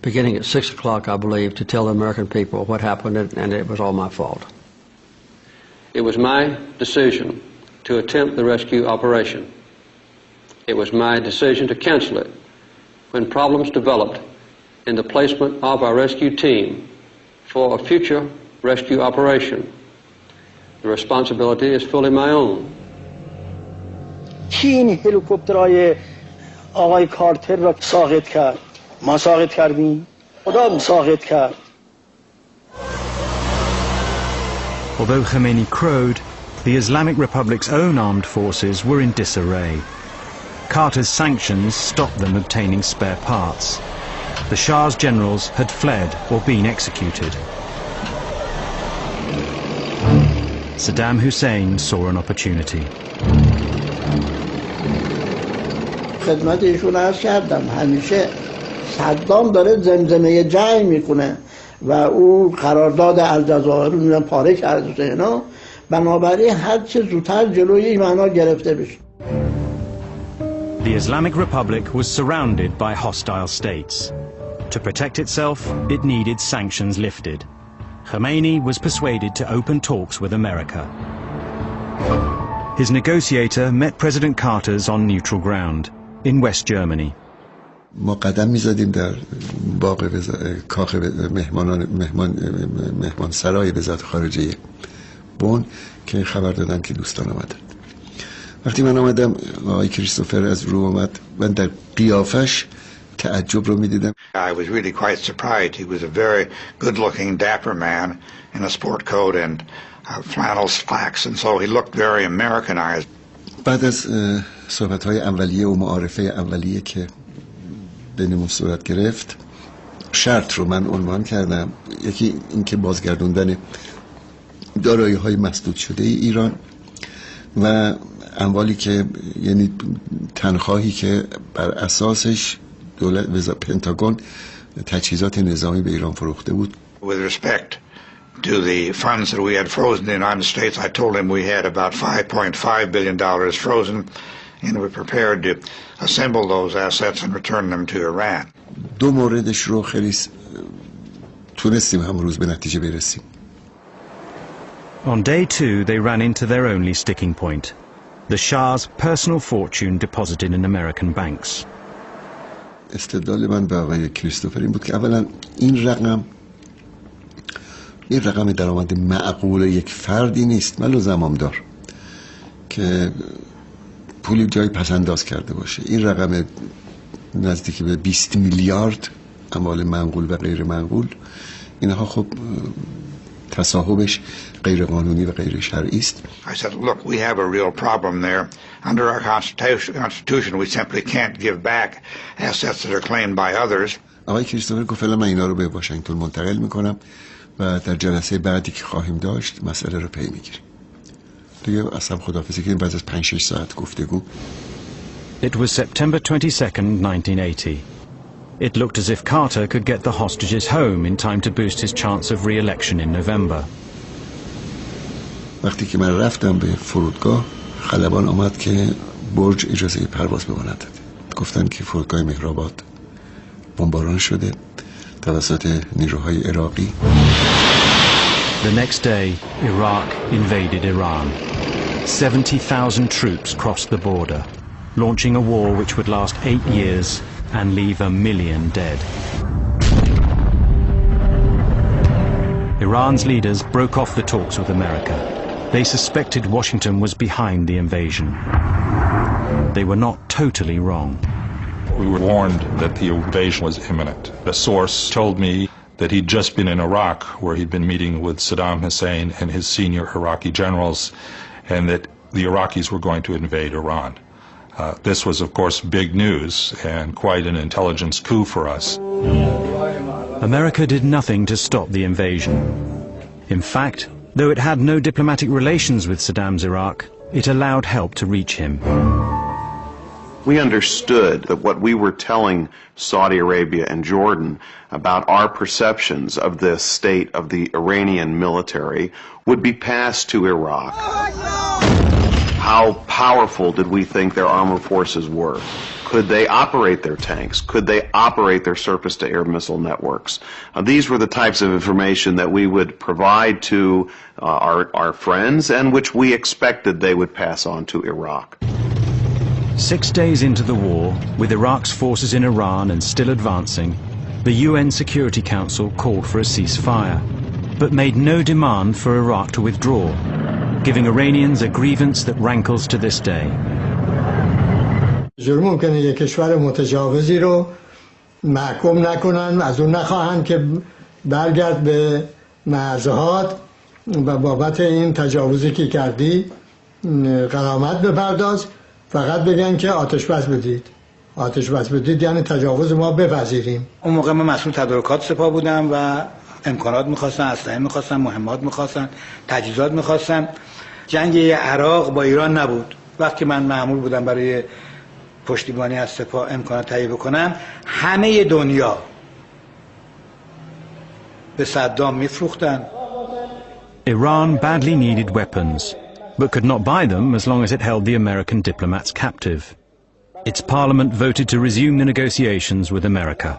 beginning at 6 o'clock, I believe, to tell the American people what happened, and it was all my fault. It was my decision to attempt the rescue operation. It was my decision to cancel it when problems developed in the placement of our rescue team for a future rescue operation. The responsibility is fully my own. کی این هلیکوپترهای آقای کارتر را ساقط کرد؟ ما ساقط کردیم؟ خدا ساقط کرد. Although Khomeini crowed, the Islamic Republic's own armed forces were in disarray. Carter's sanctions stopped them obtaining spare parts. The Shah's generals had fled or been executed. Saddam Hussein saw an opportunity. خدمت ایشون عرض کردم همیشه صدام داره زمزمه جنگ میکنه و او قرارداد الجزایر رو پاره کرده اینا، بنابراین هر چه زودتر جلوی ایمانا گرفته بشه. The Islamic Republic was surrounded by hostile states. To protect itself, it needed sanctions lifted. Khomeini was persuaded to open talks with America. His negotiator met President Carter's on neutral ground, in West Germany. ما قدم می‌زدیم در باغ کاخ مهمان سرای وزارت خارجه بن که خبر دادن که دوستان آمدن. وقتی من آمدم آقای کریستوفر از رو آمد، من در قیافش تعجب رو می‌دیدم. I was really quite surprised. He was a very good-looking, dapper man in a sport coat and flannel slacks, and so he looked very Americanized. بعد از صحبت‌های اولیه و معارفه اولیه که بینمون صورت گرفت، شرط رو من عنوان کردم. یکی اینکه بازگردوندن دارایی‌های مسدود شده ایران و اموالی که یعنی تنخواهی که بر اساسش دولت پنتاگون تجهیزات نظامی به ایران فروخته بود. With respect to the funds that we had frozen in the United States, I told him we had about $5.5 billion frozen, and we're prepared to assemble those assets and return them to Iran. دو موردش رو خیلی تونستیم هم روز به نتیجه برسیم. On day 2, they ran into their only sticking point, the Shah's personal fortune deposited in American banks. استدلال من به آقای کریستوفر این بود که اولا این رقم درآمد معقول یک فردی نیست، ملو زمامدار که پولی جای پسنداز کرده باشه. این رقم نزدیک به 20 میلیارد اموال منقول و غیر منقول، اینها خب تصاحبش غیر قانونی و غیر شرعی است. I said, look, we have a real problem there. Under our constitution, we simply can't give back assets that are claimed by others. آقای کریستوفر گفت من اینا رو به واشنگتن منتقل میکنم و در جلسه بعدی که خواهیم داشت مسئله رو پی میگیریم. دیگه اصلا خداحافظی کردیم بعد از 5-6 ساعت گفتگو. It was September 22nd, 1980. It looked as if Carter could get the hostages home in time to boost his chance of re-election in November. وقتی که من رفتم به فرودگاه خلبان آمد که برج اجازه پرواز به ما نداده. گفتن که فرودگاه مهرآباد بمباران شده توسط نیروهای عراقی. The next day, Iraq invaded Iran. 70,000 troops crossed the border, launching a war which would last 8 years and leave 1 million dead. Iran's leaders broke off the talks with America. They suspected Washington was behind the invasion. They were not totally wrong. We were warned that the invasion was imminent. A source told me that he'd just been in Iraq, where he'd been meeting with Saddam Hussein and his senior Iraqi generals, and that the Iraqis were going to invade Iran. This was, of course, big news and quite an intelligence coup for us. America did nothing to stop the invasion. In fact, though it had no diplomatic relations with Saddam's Iraq, it allowed help to reach him. We understood that what we were telling Saudi Arabia and Jordan about our perceptions of the state of the Iranian military would be passed to Iraq. How powerful did we think their armored forces were? Could they operate their tanks? Could they operate their surface-to-air missile networks? These were the types of information that we would provide to our friends and which we expected they would pass on to Iraq. 6 days into the war, with Iraq's forces in Iran and still advancing, the UN Security Council called for a ceasefire, but made no demand for Iraq to withdraw, giving Iranians a grievance that rankles to this day. ممکنه یک کشور متجاوزی رو محکوم نکنن، از اون نخواهند که برگرد به مرزهات و بابت این تجاوزی که کردی غرامت بپرداز، فقط بگن که آتش بس بدید. آتش بس بدید یعنی تجاوز ما بپذیریم. اون موقع من مسئول تدارکات سپاه بودم و امکانات میخواستن، اسلحه میخواستن، مهمات میخواستن، تجهیزات میخواستن. جنگ عراق با ایران نبود. وقتی من مأمور بودم برای پشتیبانی از سپاه امکانات تهیه بکنم، همه دنیا به صدام میفروختن. Iran badly needed weapons, but could not buy them as long as it held the American diplomats captive. Its parliament voted to resume the negotiations with America.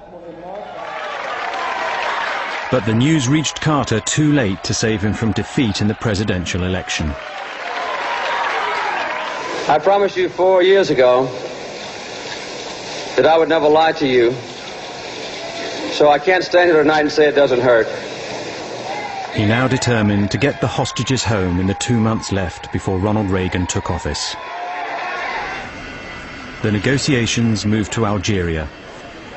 But the news reached Carter too late to save him from defeat in the presidential election. I promised you 4 years ago that I would never lie to you, so I can't stand here tonight and say it doesn't hurt. He now determined to get the hostages home in the 2 months left before Ronald Reagan took office. The negotiations moved to Algeria.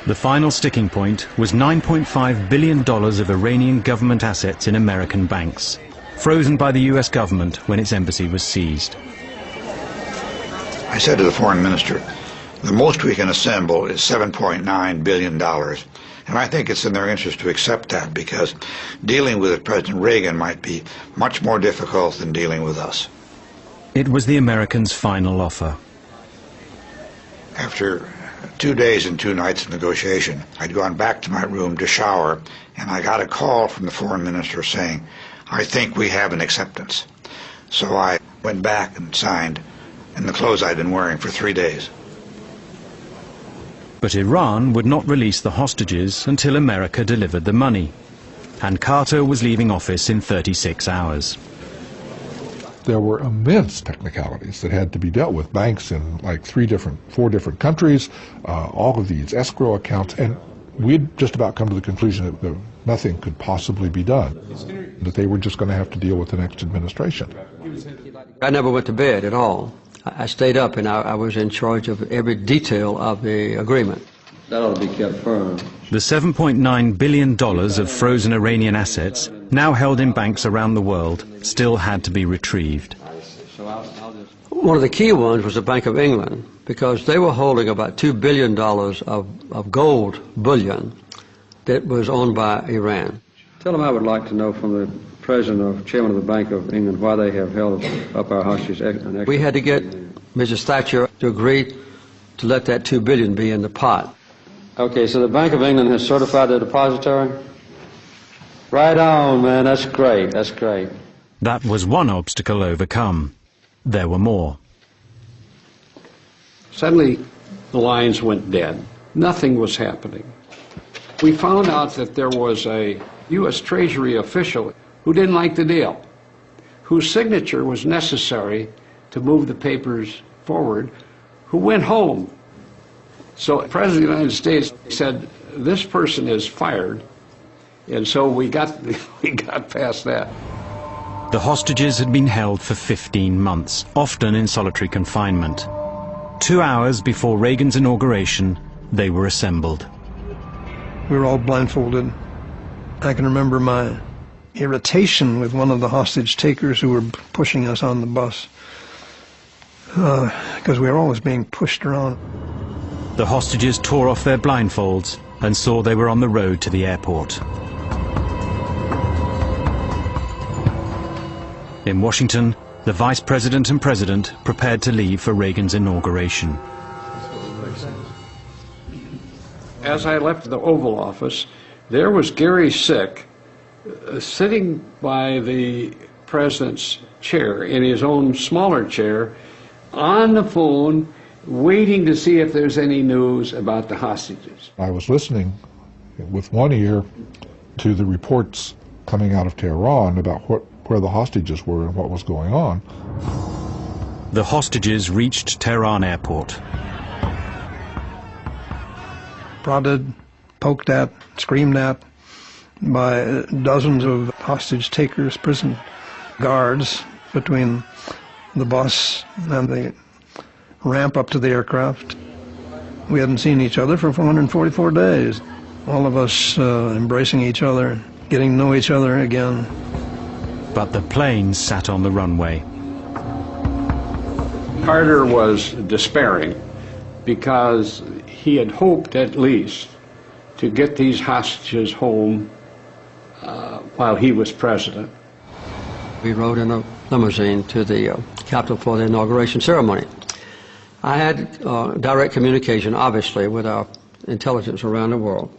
The final sticking point was $9.5 billion of Iranian government assets in American banks, frozen by the US government when its embassy was seized. I said to the foreign minister, the most we can assemble is $7.9 billion. And I think it's in their interest to accept that, because dealing with President Reagan might be much more difficult than dealing with us. It was the Americans' final offer. After 2 days and 2 nights of negotiation, I'd gone back to my room to shower, and I got a call from the foreign minister saying, I think we have an acceptance. So I went back and signed in the clothes I'd been wearing for 3 days. But Iran would not release the hostages until America delivered the money, and Carter was leaving office in 36 hours. There were immense technicalities that had to be dealt with. Banks in like 4 different countries, all of these escrow accounts, and we'd just about come to the conclusion that nothing could possibly be done, that they were just going to have to deal with the next administration. I never went to bed at all. I stayed up and I was in charge of every detail of the agreement. That ought to be kept firm. The $7.9 billion of frozen Iranian assets, now held in banks around the world, still had to be retrieved. One of the key ones was the Bank of England, because they were holding about $2 billion of gold bullion that was owned by Iran. Tell them I would like to know from the President or Chairman of the Bank of England why they have held up our hostages. We had to get Mrs. Thatcher to agree to let that $2 billion be in the pot. Okay, so the Bank of England has certified the depository? Right on, man. That's great. That's great. That was one obstacle overcome. There were more. Suddenly, the lines went dead. Nothing was happening. We found out that there was a U.S. Treasury official who didn't like the deal, whose signature was necessary to move the papers forward, who went home. So the President of the United States said, this person is fired, and so we got past that. The hostages had been held for 15 months, often in solitary confinement. 2 hours before Reagan's inauguration, they were assembled. We were all blindfolded. I can remember my irritation with one of the hostage takers who were pushing us on the bus, because we were always being pushed around. The hostages tore off their blindfolds and saw they were on the road to the airport. In Washington, the Vice President and President prepared to leave for Reagan's inauguration. As I left the Oval Office, there was Gary Sick sitting by the President's chair, in his own smaller chair, on the phone, waiting to see if there's any news about the hostages. I was listening with one ear to the reports coming out of Tehran about where the hostages were and what was going on. The hostages reached Tehran airport. Prodded, poked at, screamed at by dozens of hostage takers, prison guards between the bus and the ramp up to the aircraft. We hadn't seen each other for 444 days. All of us embracing each other, getting to know each other again. But the planes sat on the runway. Carter was despairing because he had hoped at least to get these hostages home while he was president. We rode in a limousine to the Capitol for the inauguration ceremony. I had direct communication, obviously, with our intelligence around the world.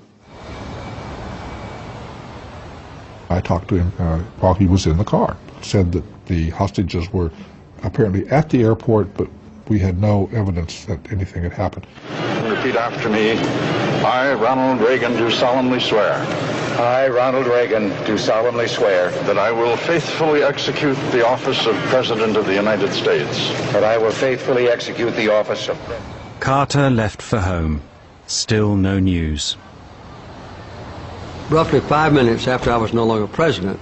I talked to him while he was in the car. Said that the hostages were apparently at the airport, but we had no evidence that anything had happened. Repeat after me. I, Ronald Reagan, do solemnly swear. I, Ronald Reagan, do solemnly swear that I will faithfully execute the office of President of the United States. That I will faithfully execute the office of... Carter left for home. Still no news. Roughly 5 minutes after I was no longer president,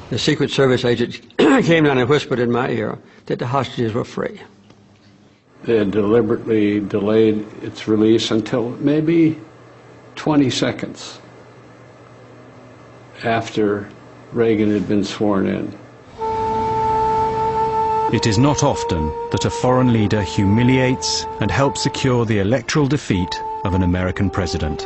the Secret Service agent came down and whispered in my ear that the hostages were free. They had deliberately delayed its release until maybe 20 seconds after Reagan had been sworn in. It is not often that a foreign leader humiliates and helps secure the electoral defeat of an American president.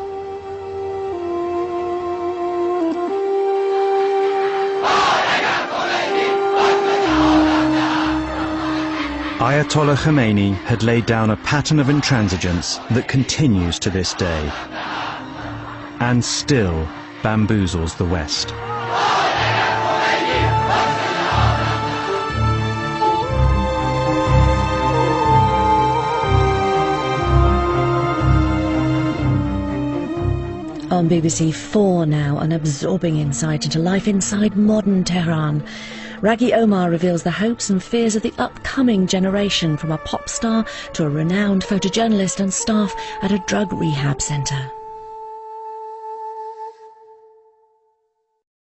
Ayatollah Khomeini had laid down a pattern of intransigence that continues to this day and still bamboozles the West. On BBC 4 now, an absorbing insight into life inside modern Tehran. Raghi Omar reveals the hopes and fears of the upcoming generation, from a pop star to a renowned photojournalist and staff at a drug rehab centre.